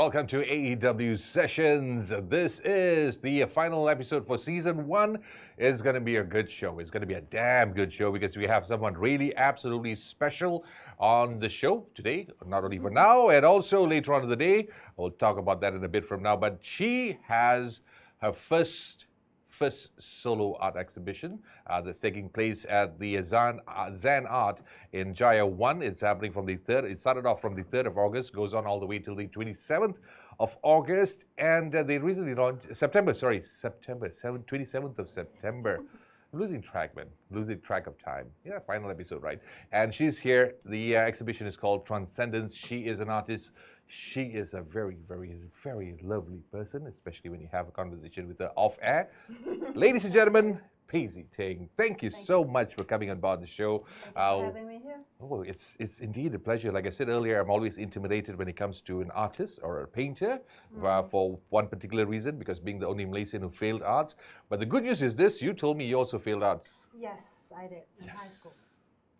Welcome to AEW Sessions. This is the final episode for season 1. It's going to be a good show. It's going to be a damn good show because we have someone really absolutely special on the show today, not only for now and also later on in the day. We'll talk about that in a bit from now, but she has her first solo art exhibition that's taking place at the Zan Art in Jaya 1. It's happening from the 3rd. It started off from the 3rd of August, goes on all the way till the 27th of August. And they recently launched, 27th of September. I'm losing track, man. Losing track of time. Yeah, final episode, right? And she's here. The exhibition is called Transcendence. She is an artist. She is a very, very, very lovely person, especially when you have a conversation with her off-air. Ladies and gentlemen, Peisy Ting, thank you so much for coming on board the show. Thank you for having me here. Oh, it's indeed a pleasure. Like I said earlier, I'm always intimidated when it comes to an artist or a painter for one particular reason, because being the only Malaysian who failed arts. But the good news is this, you told me you also failed arts. Yes, I did in high school.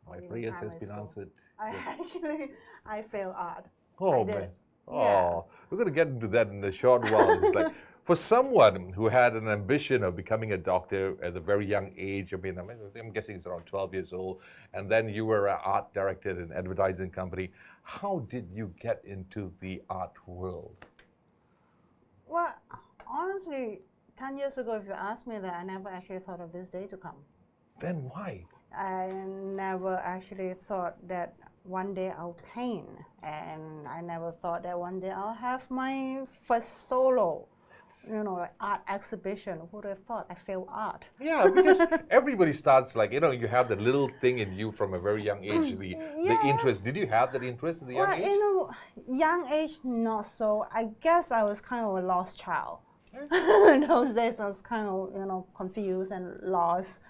My prayers has been answered. I failed art. Oh, man. Oh, we're going to get into that in a short while. It's like, for someone who had an ambition of becoming a doctor at a very young age, I'm guessing it's around 12 years old, and then you were an art director in an advertising company. How did you get into the art world? Well, honestly, 10 years ago, if you asked me that, I never actually thought of this day to come. Then why? I never actually thought that one day I'll paint, and I never thought that one day I'll have my first solo, like art exhibition. Who would have thought? I failed art. Yeah, because everybody starts like, you have the little thing in you from a very young age, the interest. Did you have that interest at the young age? Young age, not so. I guess I was kind of a lost child. In those days, I was kind of, confused and lost.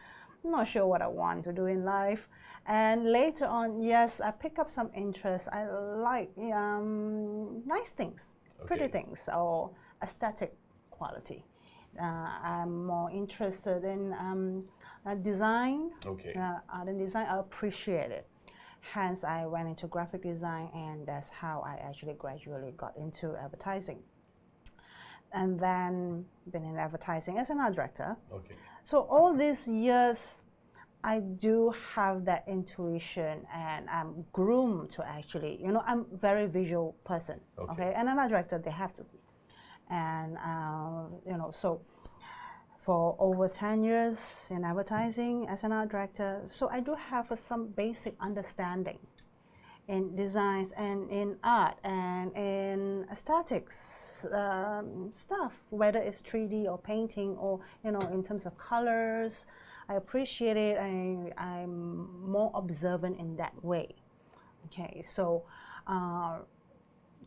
I'm not sure what I want to do in life. And later on, yes, I pick up some interest. I like nice things, pretty things, or aesthetic quality. I'm more interested in design, art and design. I appreciate it. Hence, I went into graphic design, and that's how I actually gradually got into advertising. And then been in advertising as an art director. Okay. So all these years, I do have that intuition, and I'm groomed to actually, I'm a very visual person, okay? And an art director, they have to be. And, so for over 10 years in advertising as an art director, so I do have some basic understanding in designs and in art and in aesthetics stuff, whether it's 3D or painting or, in terms of colors. I appreciate it. I'm more observant in that way. Okay, so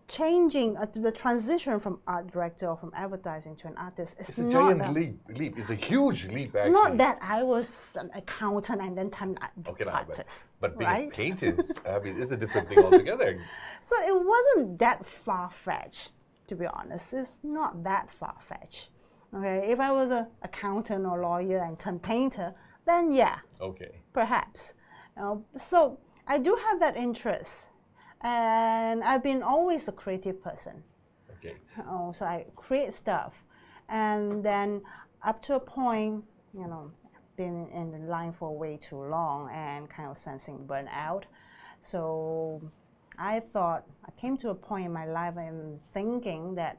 changing the transition from art director or from advertising to an artist is it's a giant leap. It's a huge leap, actually. Not that I was an accountant and then turned artist. But being a painter, it's a different thing altogether. So it wasn't that far-fetched, to be honest. It's not that far-fetched. Okay, if I was an accountant or lawyer and turned painter, then yeah, perhaps. So I do have that interest, and I've been always a creative person. Okay. So I create stuff, and then up to a point, been in the line for way too long and kind of sensing burnout. So I came to a point in my life and thinking that,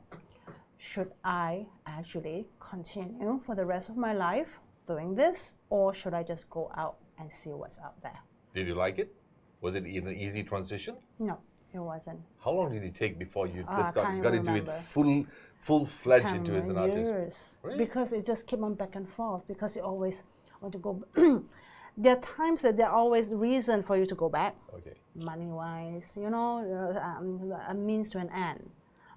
should I actually continue for the rest of my life doing this, or should I just go out and see what's out there? Did you like it? Was it an easy transition? No, it wasn't. How long did it take before you just got into it full-fledged into it as an artist? Years. Really? Because it just came on back and forth, because you always want to go. There are times that there are always reason for you to go back, money-wise, a means to an end.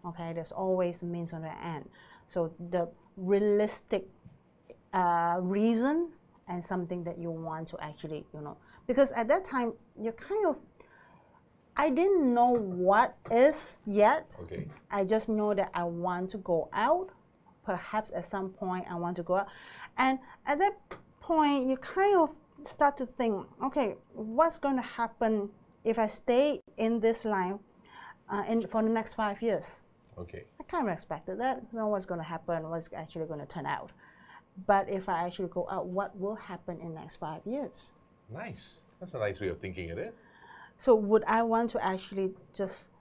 Okay, there's always a means on the end. So the realistic reason and something that you want to actually, because at that time, I didn't know what is yet. Okay. I just know that I want to go out. Perhaps at some point I want to go out. And at that point, you kind of start to think, okay, what's going to happen if I stay in this line for the next 5 years? Okay. I kind of expected that. I know what's going to happen, what's actually going to turn out. But if I actually go out, what will happen in the next 5 years? Nice. That's a nice way of thinking of it. So would I want to actually just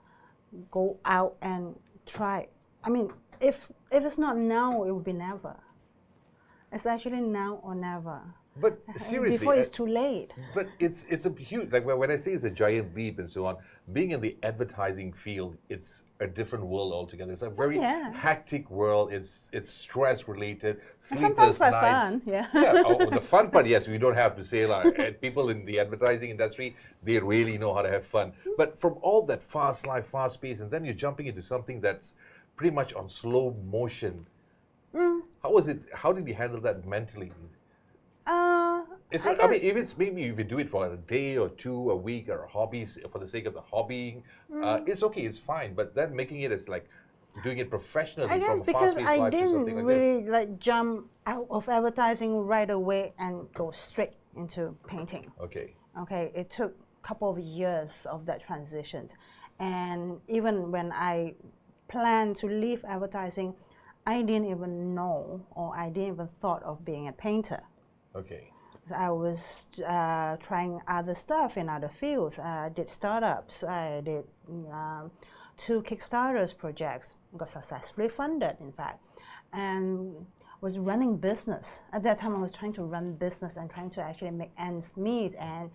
go out and try? I mean, if it's not now, it will be never. It's actually now or never. But seriously, before it's too late. But it's a huge, like when I say it's a giant leap and so on, being in the advertising field, it's a different world altogether. It's a very hectic world. It's stress related, sleepless sometimes nights. fun, yeah. Yeah, the fun part, yes, we don't have to say like people in the advertising industry, they really know how to have fun. But from all that fast life, fast pace, and then you're jumping into something that's pretty much on slow motion. How was it? How did you handle that mentally? I mean, if you do it for a day or two, a week, or hobbies for the sake of the hobbying, it's okay, it's fine. But then making it as like doing it professionally I guess from a because fast-paced I life to didn't something like really this. like jump out of advertising right away and go straight into painting. Okay. Okay, it took a couple of years of that transition, and even when I planned to leave advertising, I didn't even know, or I didn't even thought of being a painter. Okay. I was trying other stuff in other fields. I did startups. I did 2 Kickstarters projects, got successfully funded, in fact, and was running business. At that time, I was trying to run business and trying to actually make ends meet. And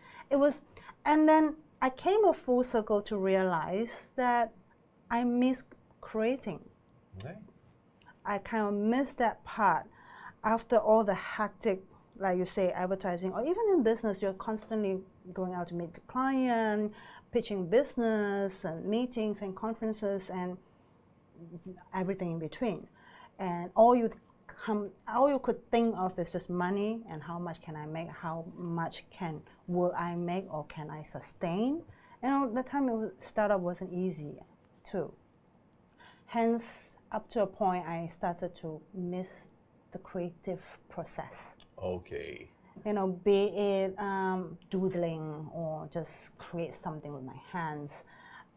then I came a full circle to realize that I miss creating. Okay. I kind of missed that part after all the hectic, like you say, advertising, or even in business, you're constantly going out to meet the client, pitching business and meetings and conferences and everything in between. And all you could think of is just money and how much can I make, how much will I make or can I sustain. You know, the time startup wasn't easy too. Hence, up to a point, I started to miss the creative process. Okay. You know, be it doodling or just create something with my hands.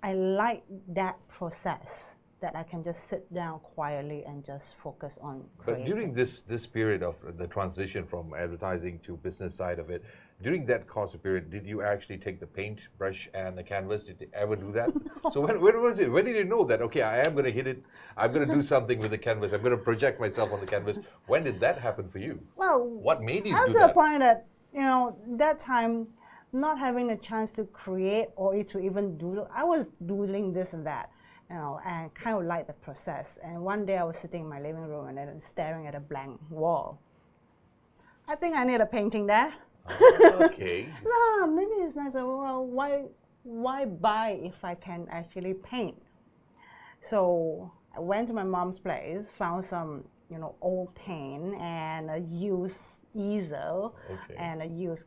I like that process, that I can just sit down quietly and just focus on creating. But during this period of the transition from advertising to business side of it, during that course of period, did you actually take the paint brush and the canvas? Did you ever do that? So when was it? When did you know that, okay, I am going to hit it, I'm going to do something with the canvas, I'm going to project myself on the canvas? When did that happen for you? Well, what made you do up to that? a point that, you know, that time, not having the chance to create or to even doodle, I was doodling this and that, you know, and kind of like the process. And one day I was sitting in my living room and then staring at a blank wall. I think I need a painting there. Okay. No, maybe it's nice. Well, why buy if I can actually paint? So I went to my mom's place, found some, you know, old paint and a used easel and a used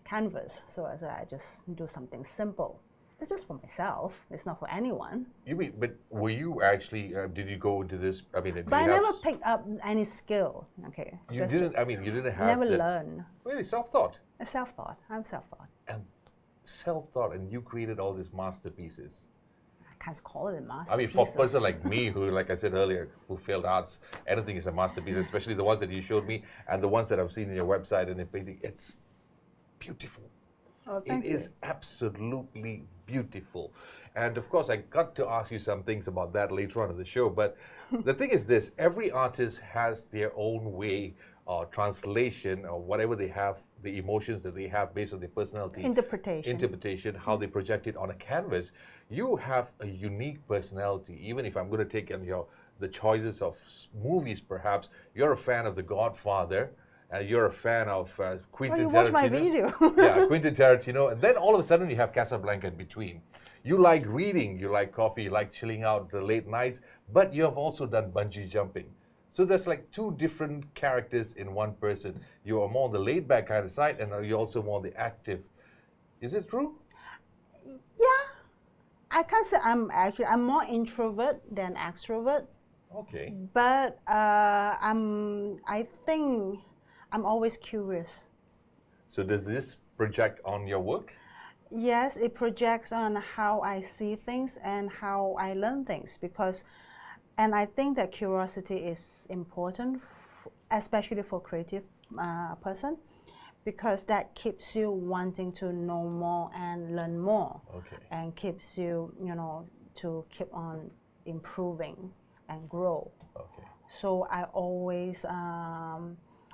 canvas. So I said, I just do something simple. It's just for myself. It's not for anyone. You mean, but were you actually, did you go into this, I mean, but I never picked up any skill, okay? You didn't, I mean, you didn't have never learned. Really, self-taught? Self-taught. I'm self-taught. And self-taught, and you created all these masterpieces. I can't call it a masterpiece. I mean, for a person like me, who, like I said earlier, who failed arts, anything is a masterpiece, especially the ones that you showed me and the ones that I've seen in your website and in painting. It's beautiful. Oh, thank you. It is absolutely beautiful. And of course, I got to ask you some things about that later on in the show. But the thing is this, every artist has their own way or translation or whatever they have, the emotions that they have based on their personality. Interpretation, how they project it on a canvas. You have a unique personality. Even if I'm going to take the choices of movies, perhaps, you're a fan of The Godfather. You're a fan of Quentin Tarantino. Watch my video. Yeah, Quentin Tarantino. And then all of a sudden you have Casablanca in between. You like reading, you like coffee, you like chilling out the late nights, but you have also done bungee jumping. So there's like 2 different characters in one person. You are more on the laid back kind of side, and you're also more on the active. Is it true? Yeah. I can't say I'm more introvert than extrovert. Okay. But I think I'm always curious. So does this project on your work? yes, it projects on how I see things and how I learn things and I think that curiosity is important, especially for creative person, because that keeps you wanting to know more and learn more, and keeps you, to keep on improving and grow. So I always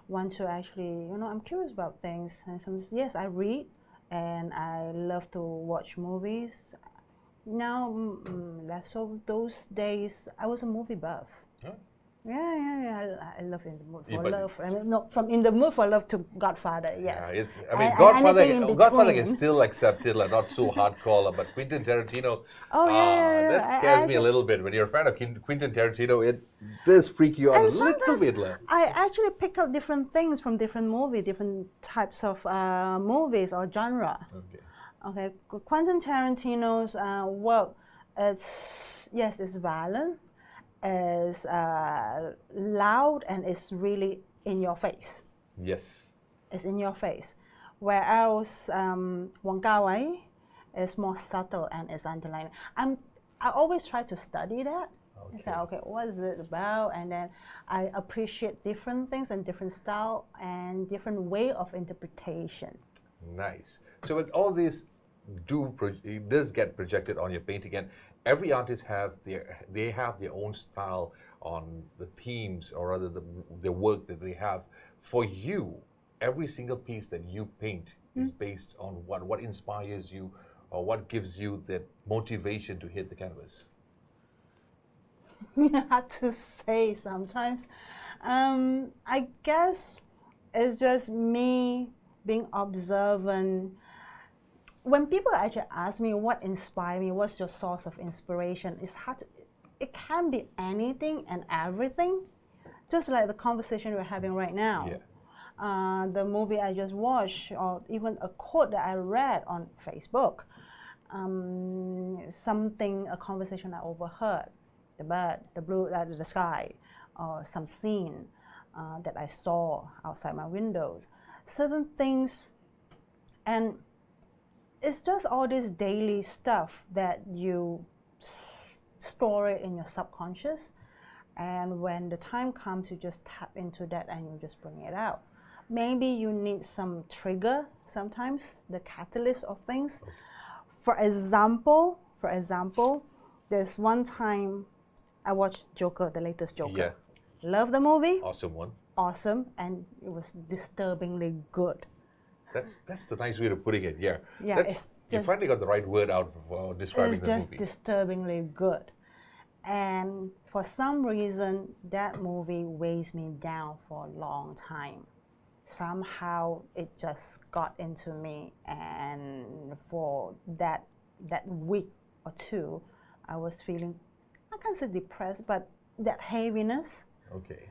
want to actually, I'm curious about things. And yes, I read and I love to watch movies. Now, less of those days, I was a movie buff. Huh? Yeah. I love In the Mood for Love. I mean, no, from In the Mood for Love to Godfather, yes. Yeah, Godfather Godfather is still accepted, like, not so hardcore, but Quentin Tarantino, that scares me a little bit. When you're a fan of Quentin Tarantino, it does freak you out a little bit. I actually pick up different things from different movies, different types of movies or genre. Okay, Quentin Tarantino's work, it's violent, is loud, and it's really in your face. Yes. It's in your face. Whereas Wong Kar-wai is more subtle and is underlying. I always try to study that. I say, okay, what is it about? And then I appreciate different things and different style and different way of interpretation. Nice. So with all this, it does get projected on your painting, and every artist have their own style on the themes, or rather the work that they have. For you, every single piece that you paint is based on what inspires you, or what gives you that motivation to hit the canvas? Hard to say sometimes. I guess it's just me being observant. When people actually ask me what inspired me, what's your source of inspiration, it's hard. It can be anything and everything, just like the conversation we're having right now. Yeah. The movie I just watched, or even a quote that I read on Facebook, a conversation I overheard, the bird, the blue, the sky, or some scene that I saw outside my windows, certain things, and it's just all this daily stuff that you store it in your subconscious, and when the time comes, you just tap into that and you just bring it out. Maybe you need some trigger sometimes, the catalyst of things. For example, there's one time I watched Joker, the latest Joker. Yeah. Love the movie. Awesome one. Awesome, and it was disturbingly good. That's the nice way of putting it. Yeah. Yeah. You finally got the right word out for describing the movie. It's just disturbingly good. And for some reason, that movie weighs me down for a long time. Somehow it just got into me, and for that week or two, I was feeling, I can't say depressed, but that heaviness. Okay.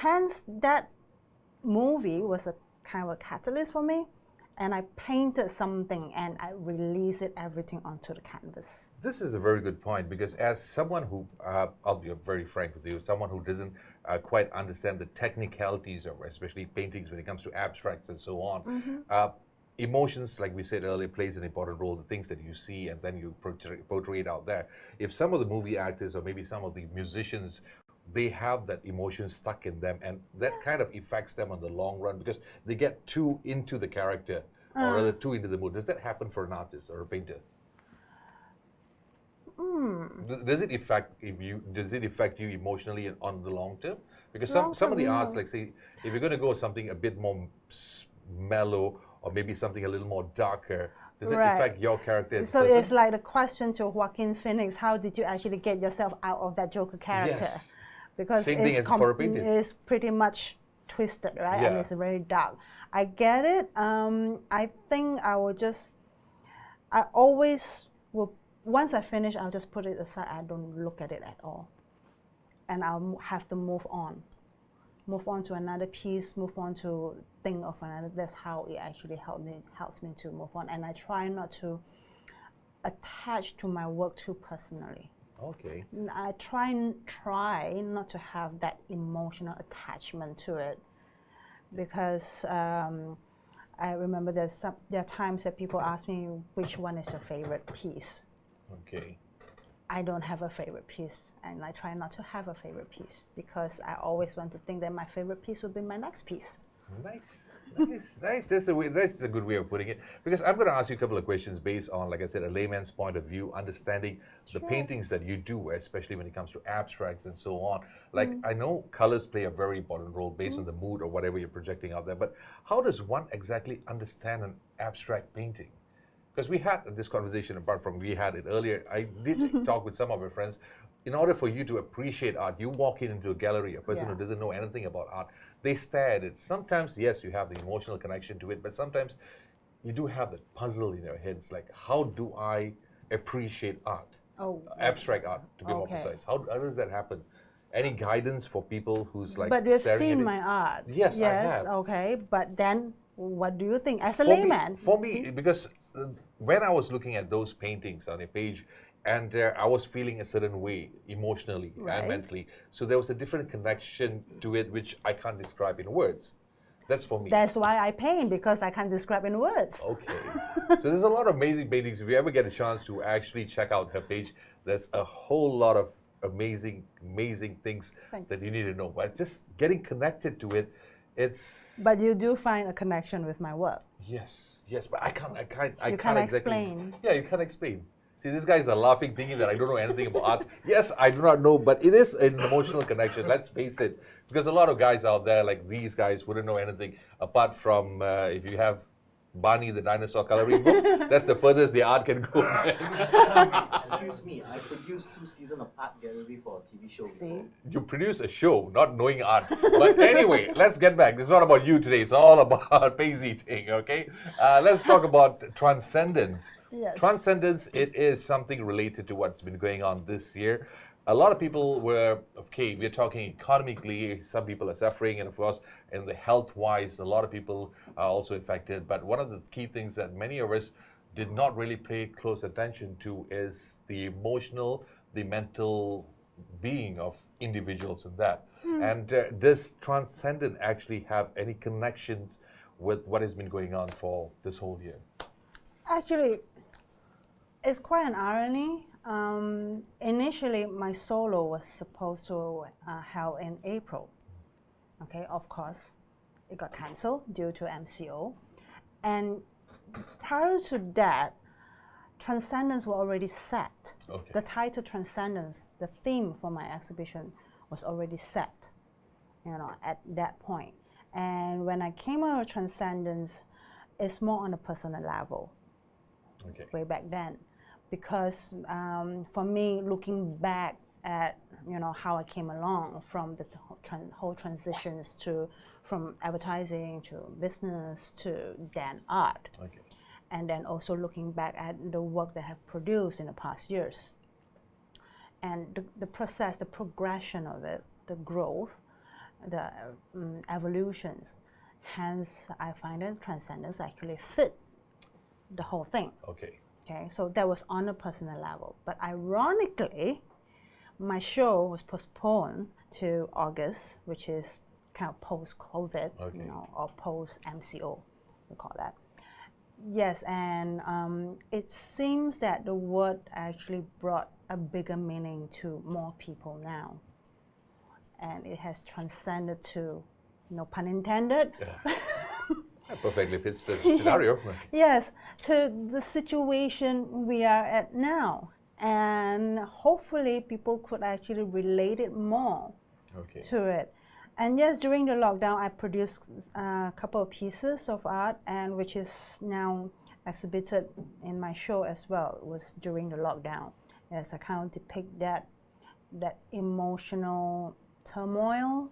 Hence that movie was a kind of a catalyst for me, and I painted something and I released everything onto the canvas. This is a very good point, because as someone who, I'll be very frank with you, someone who doesn't quite understand the technicalities of especially paintings when it comes to abstracts and so on, emotions, like we said earlier, plays an important role, the things that you see and then you portray it out there. If some of the movie actors or maybe some of the musicians, they have that emotion stuck in them, and that kind of affects them on the long run because they get too into the character, or rather too into the mood. Does that happen for an artist or a painter? Does it affect you emotionally on the long term? Because some of the arts, like say, if you're going to go something a bit more mellow or maybe something a little more darker, does it affect your character as a person? It's like the question to Joaquin Phoenix: how did you actually get yourself out of that Joker character? Yes. Because Same thing as for a painting. It's pretty much twisted, right? Yeah. And it's very dark. I get it. I think I always will. Once I finish, I'll just put it aside. I don't look at it at all, and I'll have to move on to another piece, move on to think of another. That's how it actually helps me to move on. And I try not to attach to my work too personally. Okay. I try not to have that emotional attachment to it, because I remember there are times that people ask me which one is your favorite piece. Okay. I don't have a favorite piece, and I try not to have a favorite piece because I always want to think that my favorite piece will be my next piece. Nice, nice, nice. That's a good way of putting it. Because I'm going to ask you a couple of questions based on, like I said, a layman's point of view, understanding the Sure. paintings that you do, especially when it comes to abstracts and so on. Like, I know colors play a very important role based on the mood or whatever you're projecting out there, but how does one exactly understand an abstract painting? Because we had this conversation, apart from we had it earlier, I did talk with some of my friends. In order for you to appreciate art, you walk into a gallery, a person who doesn't know anything about art, they stare at it. Sometimes, yes, you have the emotional connection to it, but sometimes you do have that puzzle in your head. It's like, how do I appreciate art? Oh, Abstract art, to be more okay. precise. How does that happen? Any guidance for people who's like But you've staring at seen it? my art. Yes, I have. Okay. But then, what do you think as a For me- layman? For me, because when I was looking at those paintings on a page, and I was feeling a certain way emotionally Right. and mentally, so there was a different connection to it which I can't describe in words. That's for me. That's why I paint, because I can't describe in words. Okay. So there's a lot of amazing paintings. If you ever get a chance to actually check out her page, there's a whole lot of amazing things that you need to know. But just getting connected to it, it's. But you do find a connection with my work. Yes, but I can't You can't exactly. explain. Yeah, you can't explain. See, these guys are laughing, thinking that I don't know anything about arts. Yes, I do not know, but it is an emotional connection. Let's face it, because a lot of guys out there, like these guys, wouldn't know anything apart from if you have Barney the Dinosaur coloring book. That's the furthest the art can go. Excuse me, I produced 2 seasons of art gallery for a TV show. See? before. You produce a show, not knowing art. But anyway, let's get back. This is not about you today. It's all about Peisy Ting, okay? Let's talk about Transcendence. Yes. Transcendence, it is something related to what's been going on this year. A lot of people were, okay, we're talking economically, some people are suffering, and of course, in the health-wise, a lot of people are also affected. But one of the key things that many of us did not really pay close attention to is the emotional, the mental being of individuals in that. And does Transcendent actually have any connections with what has been going on for this whole year? Actually, it's quite an irony. Initially, my solo was supposed to held in April. Okay, of course, it got cancelled due to MCO. And prior to that, Transcendence were already set. Okay. The title Transcendence, the theme for my exhibition, was already set, at that point. And when I came out with Transcendence, it's more on a personal level. Okay. Way back then, because for me, looking back at how I came along from the whole transitions from advertising to business to then art, Okay. and then also looking back at the work that I have produced in the past years, and the process, the progression of it, the growth, the evolutions. Hence, I find that Transcendence actually fit the whole thing. Okay. Okay, so that was on a personal level. But ironically, my show was postponed to August, which is kind of post-COVID, Okay. or post-MCO, we call that. Yes, and it seems that the word actually brought a bigger meaning to more people now. And it has transcended to, no pun intended, That perfectly fits the scenario. yes, to the situation we are at now. And hopefully people could actually relate it more Okay. to it. And yes, during the lockdown, I produced a couple of pieces of art, and which is now exhibited in my show as well. It was during the lockdown. Yes, I kind of depict that emotional turmoil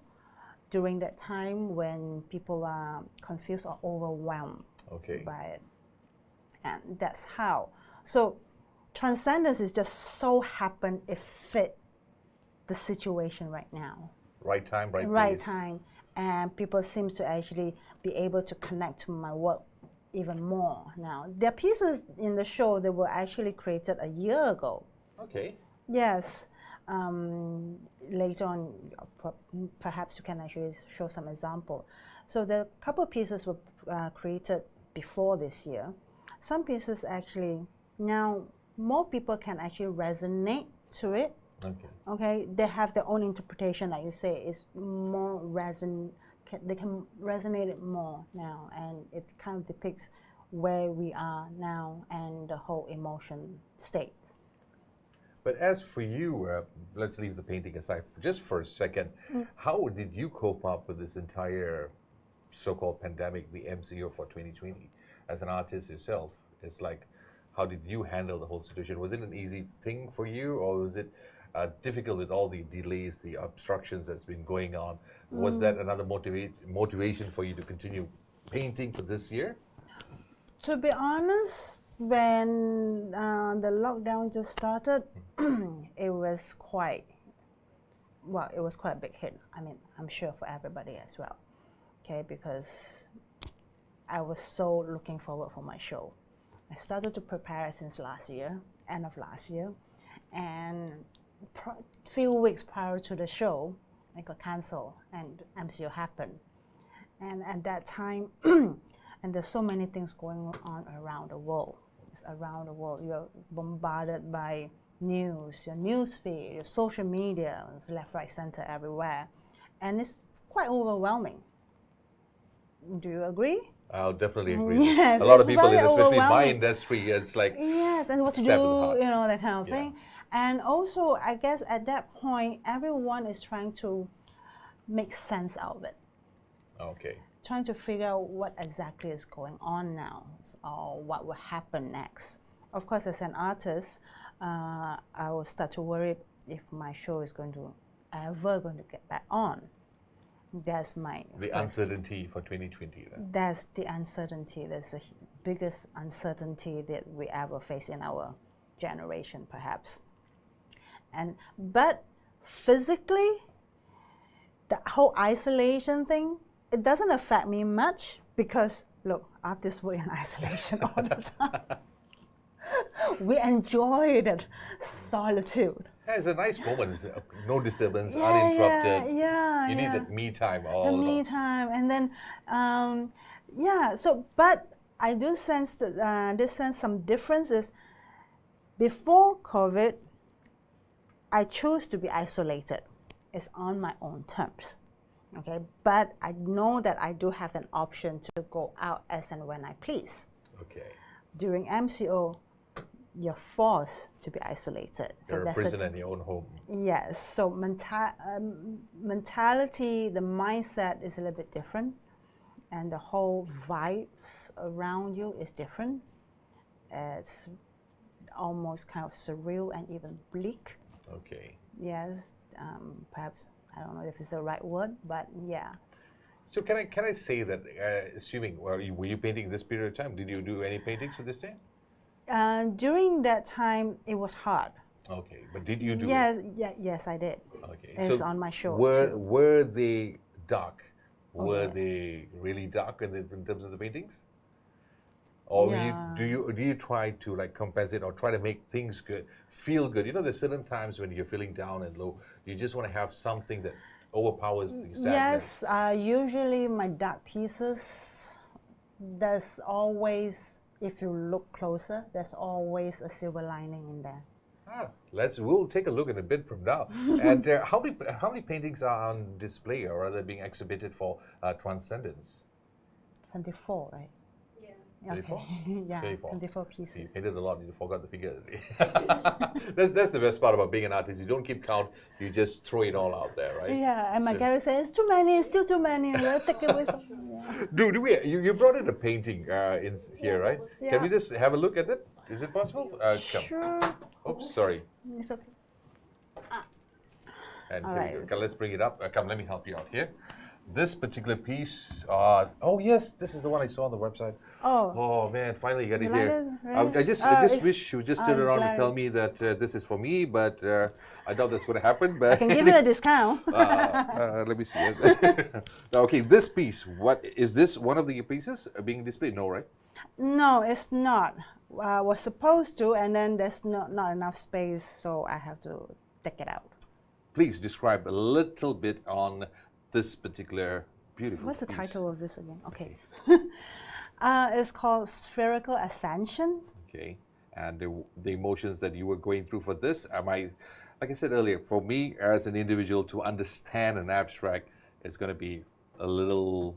during that time when people are confused or overwhelmed Okay. by it. And that's how. So Transcendence is just so happened it fit the situation right now. Right time, right Right place. time. And people seem to actually be able to connect to my work even more now. There are pieces in the show that were actually created a year ago. Okay. Yes. Later on, perhaps you can actually show some example. So the couple of pieces were created before this year, some pieces actually now more people can actually resonate to it. Okay. Okay, they have their own interpretation, like you say, it's more they can resonate it more now, and it kind of depicts where we are now and the whole emotion state. But as for you, let's leave the painting aside just for a second. How did you cope up with this entire so-called pandemic, the MCO for 2020, as an artist yourself? It's like, how did you handle the whole situation? Was it an easy thing for you, or was it difficult with all the delays, the obstructions that's been going on? Was that another motivation for you to continue painting for this year? To be honest, when the lockdown just started, it was quite a big hit. I mean, I'm sure for everybody as well. Okay, because I was so looking forward for my show. I started to prepare since last year, end of last year, and few weeks prior to the show, I got cancelled and MCO happened. And at that time, and there's so many things going on around the world. It's around the world. You're bombarded by news, your news feed, your social media, it's left, right, center, everywhere. And it's quite overwhelming. Do you agree? I'll definitely agree. Yes, a lot of it's people, very especially in my overwhelming. industry, it's like Yes, and what to stab in the heart. do, that kind of Yeah. thing. And also, I guess at that point, everyone is trying to make sense out of it, Okay. trying to figure out what exactly is going on now, or what will happen next. Of course, as an artist, I will start to worry if my show is ever going to get back on. That's The uncertainty for 2020. Then. That's the uncertainty. That's the biggest uncertainty that we ever face in our generation, perhaps. But physically, the whole isolation thing, it doesn't affect me much because, look, artists work in isolation all the time. We enjoy that solitude. Yeah, it's a nice moment. No disturbance, uninterrupted. Yeah. You need that me time all The along. me time, and then, So, but I do sense that some differences. Before COVID, I chose to be isolated. It's on my own terms, okay? But I know that I do have an option to go out as and when I please. Okay. During MCO, you're forced to be isolated. You're a prisoner in your own home. Yes, so mentality, the mindset is a little bit different, and the whole vibes around you is different. It's almost kind of surreal and even bleak. Okay. Yes, perhaps, I don't know if it's the right word, but yeah. So can I say that, assuming, were you painting this period of time? Did you do any paintings for this day? During that time, it was hard. Okay, but did you do Yes, it? yes, I did. Okay. It's so on my show. Were they dark? Oh, Were yeah. they really dark in terms of the paintings? Or Yeah. do you try to like compensate or try to make things good, feel good? You know, there's certain times when you're feeling down and low, you just want to have something that overpowers the sadness. Yes, usually my dark pieces, there's always, if you look closer, there's always a silver lining in there. We'll take a look in a bit from now. And how many paintings are on display or are they being exhibited for Transcendence? 24, right? Yeah. 24? Okay. Yeah, 24. 24 You pieces. painted a lot, you forgot the figure. That's the best part about being an artist. You don't keep count, you just throw it all out there, right? Yeah, and my gallery says, it's too many, it's still too many. Let's take away some. Yeah. You brought in a painting in here, right? Yeah. Can we just have a look at it? Is it possible? Come. Sure. Oops, sorry. It's okay. And All here right. we go. Okay, let's bring it up. Come, let me help you out here. This particular piece, oh yes, this is the one I saw on the website. Oh. Oh man, finally you got You it like here. it? Really? I just it's- wish you would just turn it's around and glad- tell me that this is for me, but I doubt that's going to happen. But I can give you a discount. let me see it. Okay, this piece. What is this? One of the pieces being displayed? No, right? No, it's not. I was supposed to, and then there's not enough space, so I have to take it out. Please describe a little bit on this particular beautiful What's the piece. title of this again? Okay. It's called spherical ascension. Okay. And the emotions that you were going through for this, like I said earlier, for me as an individual to understand an abstract, it's going to be a little.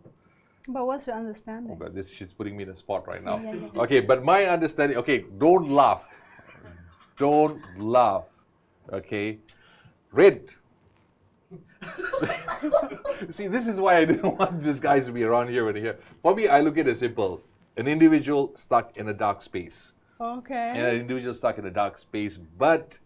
But what's your understanding? But she's putting me in a spot right now. Yeah. Okay, but my understanding. Okay, don't laugh. Don't laugh. Okay, red. See, this is why I didn't want these guys to be around here and here. For me, I look at it as simple: an individual stuck in a dark space. Okay. And an individual stuck in a dark space, but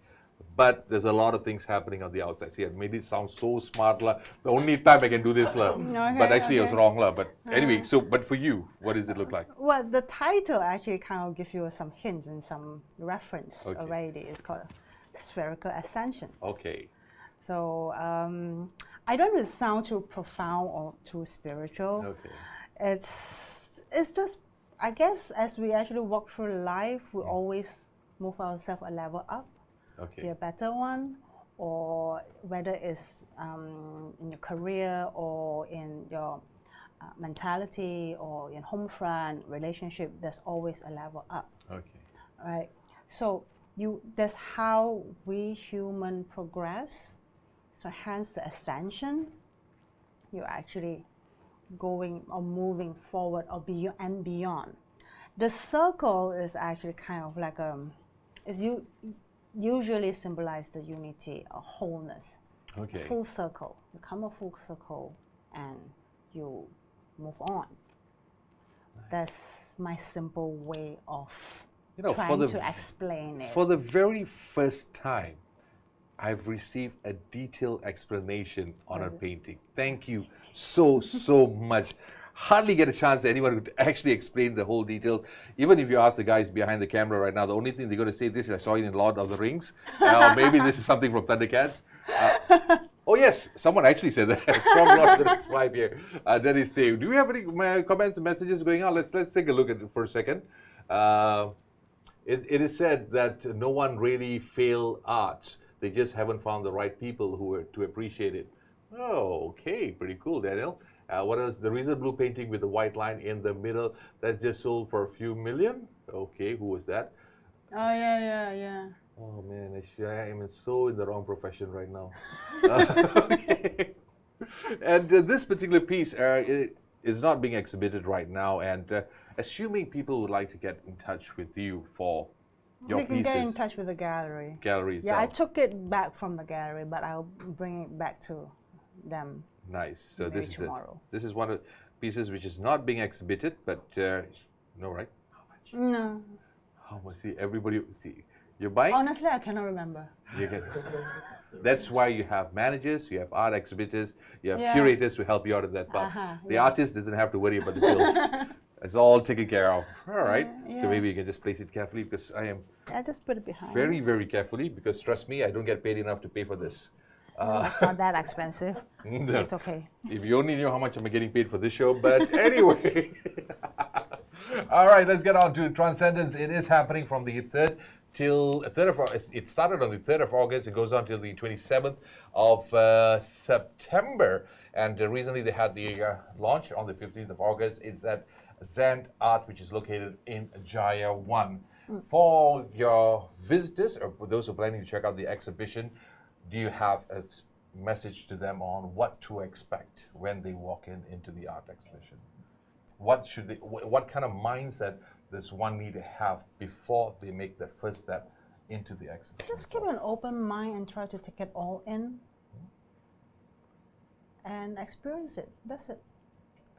there's a lot of things happening on the outside. See, I made it sound so smart, la. The only time I can do this, la. But actually, I was wrong, la. But anyway, but for you, what does it look like? Well, the title actually kind of gives you some hints and some reference already. It's called spherical ascension. Okay. So I don't want to sound too profound or too spiritual. Okay. It's just, I guess, as we actually walk through life, we always move ourselves a level up. Okay. Be a better one, or whether it's in your career or in your mentality or in home front relationship, there's always a level up. Okay. Right. So that's how we human progress. So hence the ascension, you're actually going or moving forward or beyond. The circle is actually kind of like usually symbolize the unity or wholeness. Okay. Full circle. You come a full circle and you move on. That's my simple way of trying to explain it. For the very first time, I've received a detailed explanation on a painting. Thank you so much. Hardly get a chance that anyone would actually explain the whole detail. Even if you ask the guys behind the camera right now, the only thing they're going to say, this is I saw it in Lord of the Rings. Or maybe this is something from Thundercats. Oh yes, someone actually said that. From Lord of the Rings 5 here. That is Dave. Do we have any comments and messages going on? Let's take a look at it for a second. It is said that no one really failed arts. They just haven't found the right people who were to appreciate it. Oh, okay. Pretty cool, Daniel. What else? The Razor Blue painting with the white line in the middle that just sold for a few million. Okay, who was that? Oh, yeah. Oh man, I am so in the wrong profession right now. Okay. And this particular piece is not being exhibited right now. And assuming people would like to get in touch with you for your pieces. They can get in touch with the gallery. Gallery itself. Yeah, I took it back from the gallery, but I'll bring it back to them. Nice. So this is tomorrow. This is one of the pieces which is not being exhibited, but no, right? How much? No. How much? See, everybody, see, you're buying. Honestly, I cannot remember. That's why you have managers, you have art exhibitors, you have curators to help you out in that part. The artist doesn't have to worry about the bills. It's all taken care of. All right. So maybe you can just place it carefully because I am. I just put it behind. Very carefully because trust me, I don't get paid enough to pay for this. No, it's not that expensive. No. It's okay. If you only knew how much I'm getting paid for this show, but anyway. All right, let's get on to Transcendence. It is happening from the 3rd till 3rd of August. It started on the 3rd of August. It goes on till the 27th of September. And recently they had the launch on the 15th of August. It's at Zant Art, which is located in Jaya 1. For your visitors or for those who are planning to check out the exhibition, do you have a message to them on what to expect when they walk into the art exhibition? What kind of mindset does one need to have before they make their first step into the exhibition? Just keep an open mind and try to take it all in and experience it. That's it.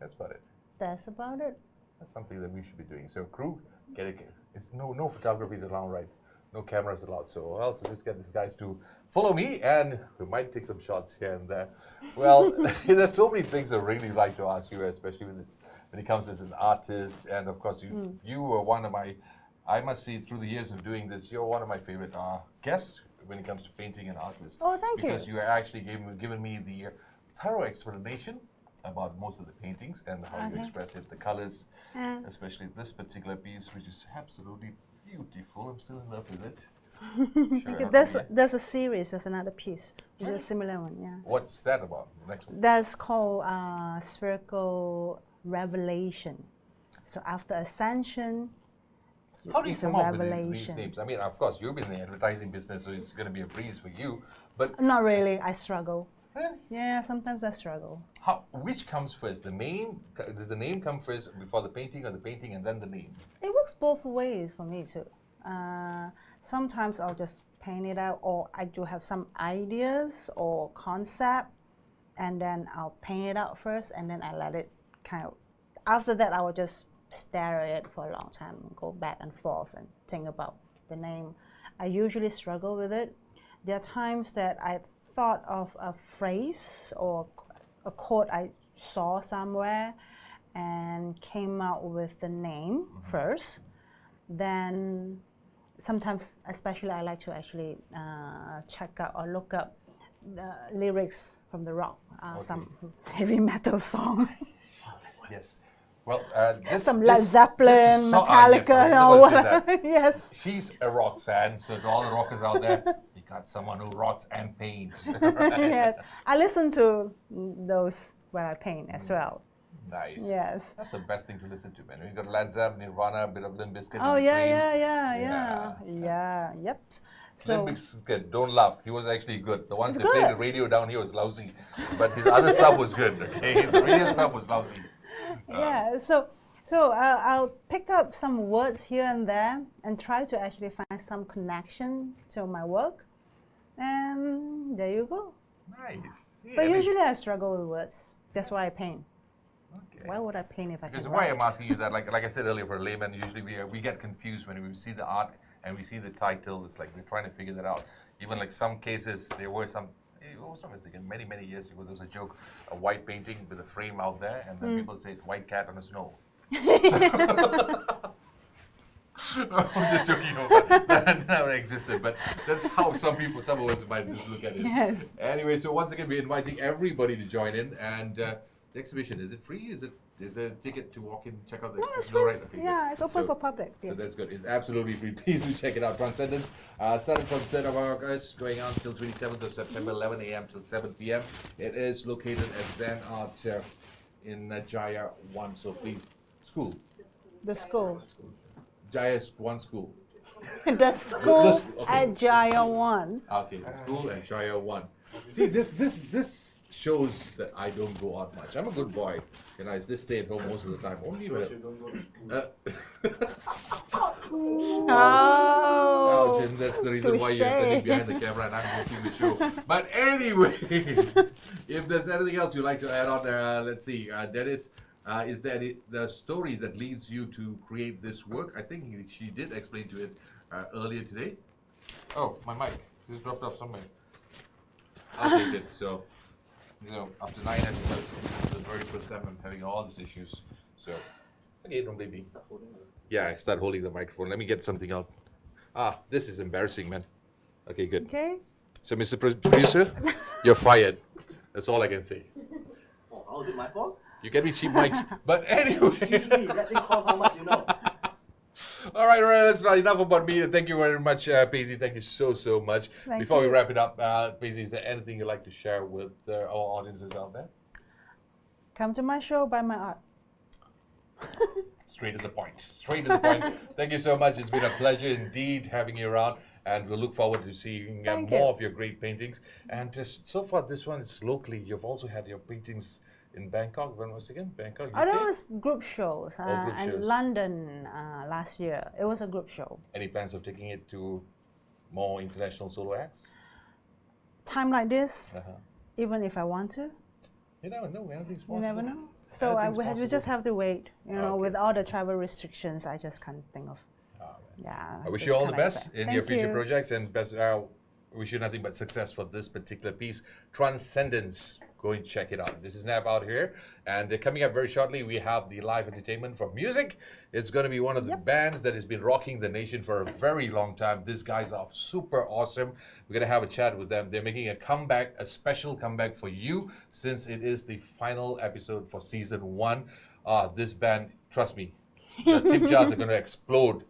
That's about it. That's about it. That's something that we should be doing. So crew, get it. It's no photography around, right? No cameras allowed. So I'll also just get these guys to follow me and we might take some shots here and there. Well, there's so many things I really like to ask you, especially when it comes as an artist. And of course, you were one of my, I must say through the years of doing this, you're one of my favorite guests when it comes to painting and artists. Oh, thank you. Because you actually given me the thorough explanation about most of the paintings and how you express it, the colors, especially this particular piece, which is absolutely beautiful. I'm still in love with it. Sure, there's a series. There's another piece. There's a similar one. Yeah. What's that about? The next one. That's called spherical revelation. So after Ascension, How do you it's a come up with these revelation. names? I mean, of course, you've been in the advertising business, so it's going to be a breeze for you. But Not really. I struggle. really, Yeah, sometimes I struggle. which comes first? The name? Does the name come first before the painting, or the painting and then the name? It works both ways for me too. Sometimes I'll just paint it out, or I do have some ideas or concept, and then I'll paint it out first, and then I let it kind of. After that, I will just stare at it for a long time, and go back and forth, and think about the name. I usually struggle with it. There are times that I thought of a phrase or a quote I saw somewhere, and came out with the name first. Then sometimes, especially, I like to actually check out or look up the lyrics from the rock, some heavy metal song. Yes. Well, this Some just- Led Zeppelin, just to- Metallica, yes, I or was gonna say whatever. Yes. She's a rock fan, so to all the rockers out there, you got someone who rocks and paints. Yes. I listen to those when I paint as well. Nice. Yes. That's the best thing to listen to, man. You got Led Zeppelin, Nirvana, a bit of Limp Bizkit. Oh in yeah. between. Yep. Limp So Bizkit, don't laugh. He was actually good. The ones He's that played good. the radio down here was lousy, but his other stuff was good. Okay, the radio stuff was lousy. yeah. So I'll pick up some words here and there and try to actually find some connection to my work, and there you go. Nice. Yeah, But I mean- usually I struggle with words. That's why I paint. Okay. Why would I paint if I Because can why write? I'm asking you that, like I said earlier, for a layman, usually we get confused when we see the art and we see the title. It's like we're trying to figure that out. Even like some cases, there were some. It was not mistaken. Many years ago, there was a joke, a white painting with a frame out there, and then people say white cat on the snow. I'm just joking. That never existed, but that's how some of us might just look at it. Yes. Anyway, so once again, we're inviting everybody to join in, and the exhibition, is it free? Is there a ticket to walk in, check out the? No, it's No, free. right? Okay, Yeah, good. it's open So- for public. So Yeah. that's good. It's absolutely free. Please do check it out. Transcendence, starting from 3rd of August, going on till 27th of September, 11 a.m. till 7 p.m. It is located at Zen Art in Jaya 1. So please, school. The school. Jaya 1 school. The school okay. at Jaya 1. Okay, the school and Jaya 1. See, this shows that I don't go out much. I'm a good boy. You know, I just stay at home most of the time. Only when You don't go to school. Oh, Jim, that's the reason why you're standing behind the camera and I'm hosting the show. But anyway, if there's anything else you'd like to add on, let's see. Dennis, is there the story that leads you to create this work? I think she did explain to it earlier today. Oh, my mic just dropped off somewhere. I'll take it. So, after 9 episodes, this is the very first time I'm having all these issues. So, okay, don't blame me. Start holding it. Yeah, I start holding the microphone. Let me get something out. This is embarrassing, man. Okay, good. okay. So, Mr. Producer, you're fired. That's all I can say. Oh, how is it my fault? You get me cheap mics. But anyway. Excuse me, let me call how much you know. All right, that's not enough about me. Thank you very much, Peisy. Thank you so much. Thank Before we you. wrap it up, Peisy, is there anything you'd like to share with our audiences out there? Come to my show, buy my art. Straight to the point. Straight to the point. Thank you so much. It's been a pleasure indeed having you around, and we'll look forward to seeing Thank more you. of your great paintings. And so far, this one is locally. You've also had your paintings in Bangkok. When was it again? Bangkok, Oh, that UK? was group shows. group and shows. London last year. It was a group show. Any plans of taking it to more international solo acts? Time like this, Uh-huh. even if I want to, You never know. Anything's possible. you never know. So Anything's we possible. just have to wait. Okay. With all the travel restrictions, I just can't think of. All right. Yeah. I wish just you all the can't best expect. in Thank your future you. projects, and best. Wish you nothing but success for this particular piece, Transcendence. Go and check it out. This is Nav out here, and coming up very shortly, we have the live entertainment for music. It's going to be one of the bands that has been rocking the nation for a very long time. These guys are super awesome. We're going to have a chat with them. They're making a comeback, a special comeback for you, since it is the final episode for season 1. This band, trust me, the tip jars are going to explode.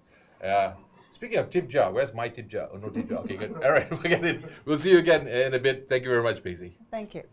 Speaking of tip jar, where's my tip jar? Oh, no tip jar. Okay, good. All right, forget it. We'll see you again in a bit. Thank you very much, Peisy. Thank you.